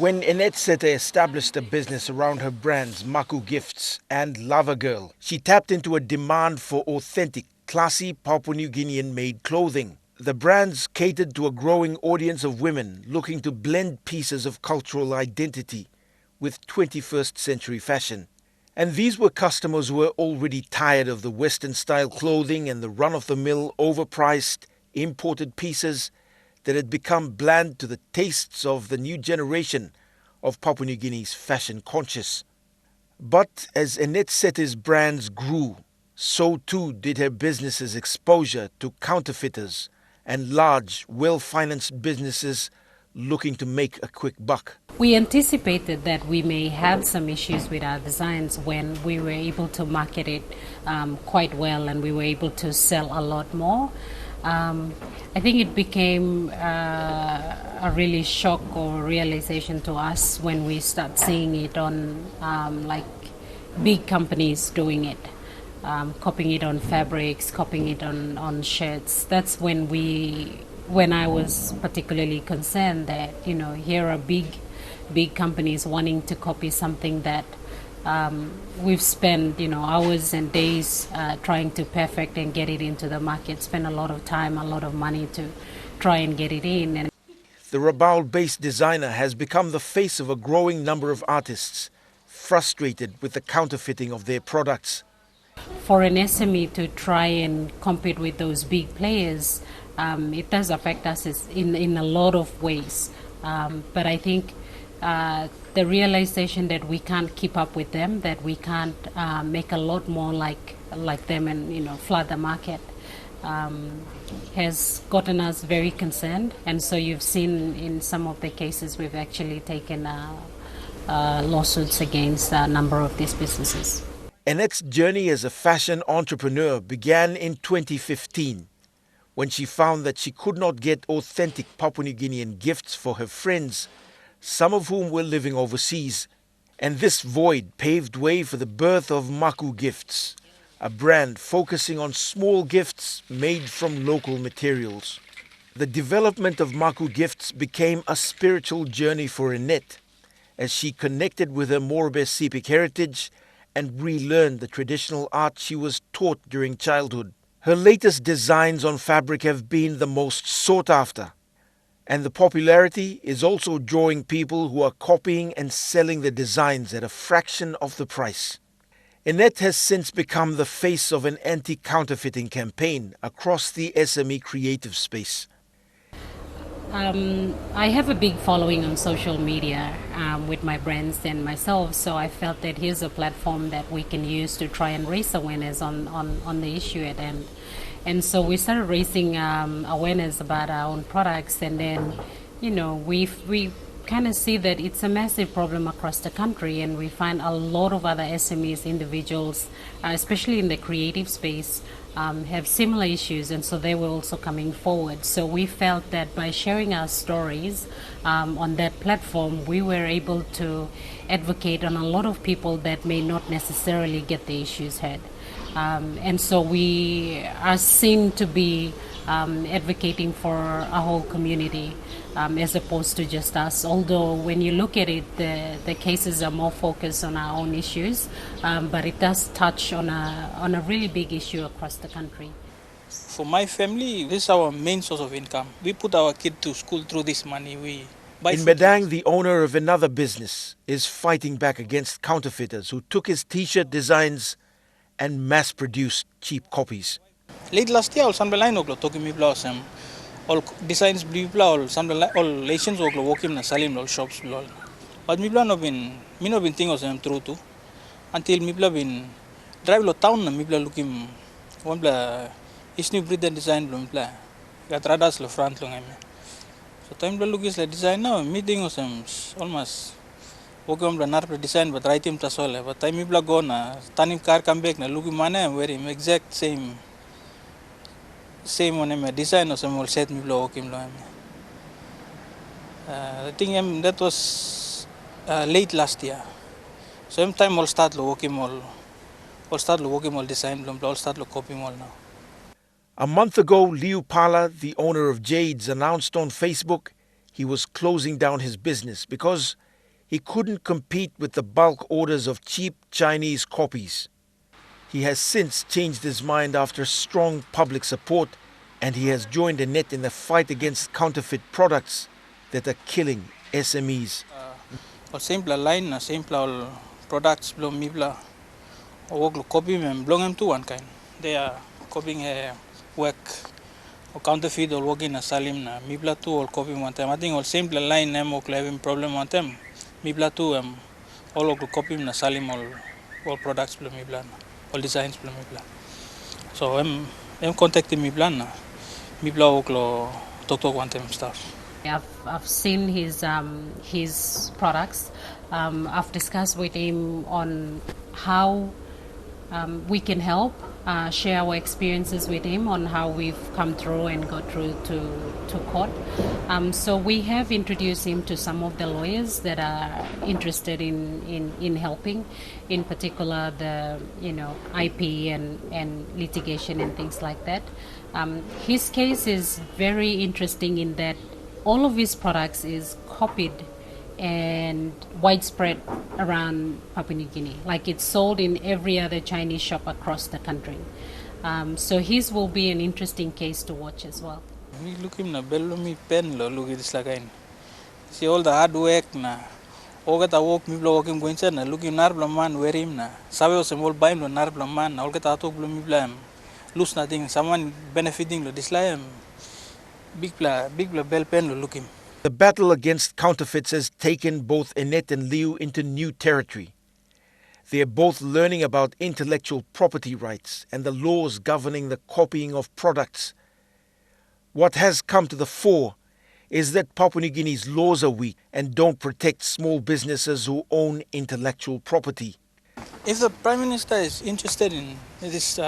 When Annette Sete established a business around her brands Maku Gifts and Lover Girl, she tapped into a demand for authentic, classy Papua New Guinean-made clothing. The brands catered to a growing audience of women looking to blend pieces of cultural identity with 21st century fashion. And these were customers who were already tired of the Western-style clothing and the run-of-the-mill, overpriced, imported pieces that had become bland to the tastes of the new generation of Papua New Guinea's fashion conscious. But as Annette Sete's brands grew, so too did her business's exposure to counterfeiters and large, well-financed businesses looking to make a quick buck. We anticipated that we may have some issues with our designs when we were able to market it quite well and we were able to sell a lot more. I think it became a really shock or realization to us when we start seeing it on like big companies doing it, copying it on fabrics, copying it on shirts. That's when I was particularly concerned that, you know, here are big companies wanting to copy something that we've spent, you know, hours and days trying to perfect and get it into the market, spend a lot of time, a lot of money to try and get it in. And the Rabaul-based designer has become the face of a growing number of artists, frustrated with the counterfeiting of their products. For an SME to try and compete with those big players, it does affect us in a lot of ways. But I think the realization that we can't keep up with them, that we can't make a lot more like them and, you know, flood the market, has gotten us very concerned. And so you've seen in some of the cases we've actually taken lawsuits against a number of these businesses. Annette's journey as a fashion entrepreneur began in 2015 when she found that she could not get authentic Papua New Guinean gifts for her friends, some of whom were living overseas. And this void paved way for the birth of Maku Gifts, a brand focusing on small gifts made from local materials. The development of Maku Gifts became a spiritual journey for Annette as she connected with her Morobe Sepik heritage and relearned the traditional art she was taught during childhood. Her latest designs on fabric have been the most sought after, and the popularity is also drawing people who are copying and selling the designs at a fraction of the price. Annette has since become the face of an anti-counterfeiting campaign across the SME creative space. I have a big following on social media with my brands and myself, so I felt that here's a platform that we can use to try and raise awareness on the issue at hand. And so we started raising awareness about our own products, and then, you know, we kind of see that it's a massive problem across the country, and we find a lot of other SMEs, individuals, especially in the creative space, have similar issues, and so they were also coming forward. So we felt that by sharing our stories on that platform, we were able to advocate on a lot of people that may not necessarily get the issues heard. And so we are seen to be advocating for a whole community as opposed to just us. Although when you look at it, the cases are more focused on our own issues, but it does touch on a really big issue across the country. For my family, this is our main source of income. We put our kid to school through this money. In Madang, the owner of another business is fighting back against counterfeiters who took his t-shirt designs and mass-produced cheap copies. Late last year, all line oglo talking me blossom, all designs blue all lations oglo walking na salim all shops blol. But me no been thing of them true too. Until me been drive lo town na me looking one bla is new breed design blum bla. Got radas lo front long eme. So time bla look is the design now meeting of them almost. Okay, I'm not design, but right him tasole. But time ibla go na, tanim car come back na looking man I'm wearing exact same on him design or some set me blow him lo. I think that was late last year. So time all start lo working all design blum all start lo copying all now. A month ago, Liu Pala, the owner of Jades, announced on Facebook he was closing down his business because he couldn't compete with the bulk orders of cheap Chinese copies. He has since changed his mind after strong public support, and he has joined Annette in the fight against counterfeit products that are killing SMEs. Simple line, simple products belum mibla. Work copy mem belong em to one kind. They are copying a work or counterfeit or work in a salim na mibla too or copy one time. I think all simple line name or having problem one time. Mibla too all of copy na salim all products belum mibla all designs belum mibla. So I'm contacting mibla na mibla oklo talk one time stuff. I've seen his products. I've discussed with him on how we can help, share our experiences with him on how we've come through and got through to court. So we have introduced him to some of the lawyers that are interested in helping, in particular the IP and litigation and things like that. His case is very interesting in that all of his products is copied and widespread around Papua New Guinea. Like it's sold in every other Chinese shop across the country. So his will be an interesting case to watch as well. We look him na bello mi pen lo look this lagain. See all the hard work na. Ogata work mi blo working going na look him nar man wear him na. Sabe o semol baim lo nar man na olgata atok blo mi blam. Lose nothing. Someone benefiting lo this like big bell pen lo look him. The battle against counterfeits has taken both Annette and Liu into new territory. They are both learning about intellectual property rights and the laws governing the copying of products. What has come to the fore is that Papua New Guinea's laws are weak and don't protect small businesses who own intellectual property. If the Prime Minister is interested in this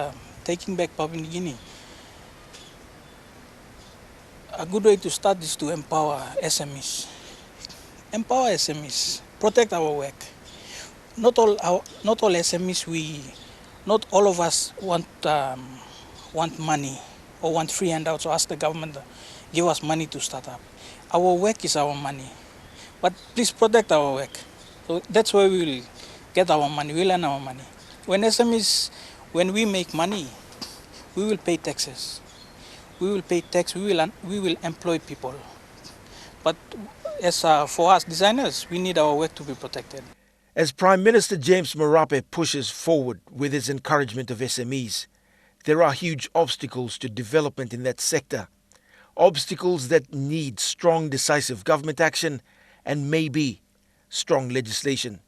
taking back Papua New Guinea, a good way to start is to empower SMEs. Empower SMEs, protect our work. Not all SMEs not all of us want money or want free handouts or ask the government to give us money to start up. Our work is our money, but please protect our work. So that's where we will get our money. We'll earn our money. When we make money, we will pay taxes. We will pay tax, we will employ people. But as for us designers, we need our work to be protected. As Prime Minister James Marape pushes forward with his encouragement of SMEs, there are huge obstacles to development in that sector. Obstacles that need strong, decisive government action and maybe strong legislation.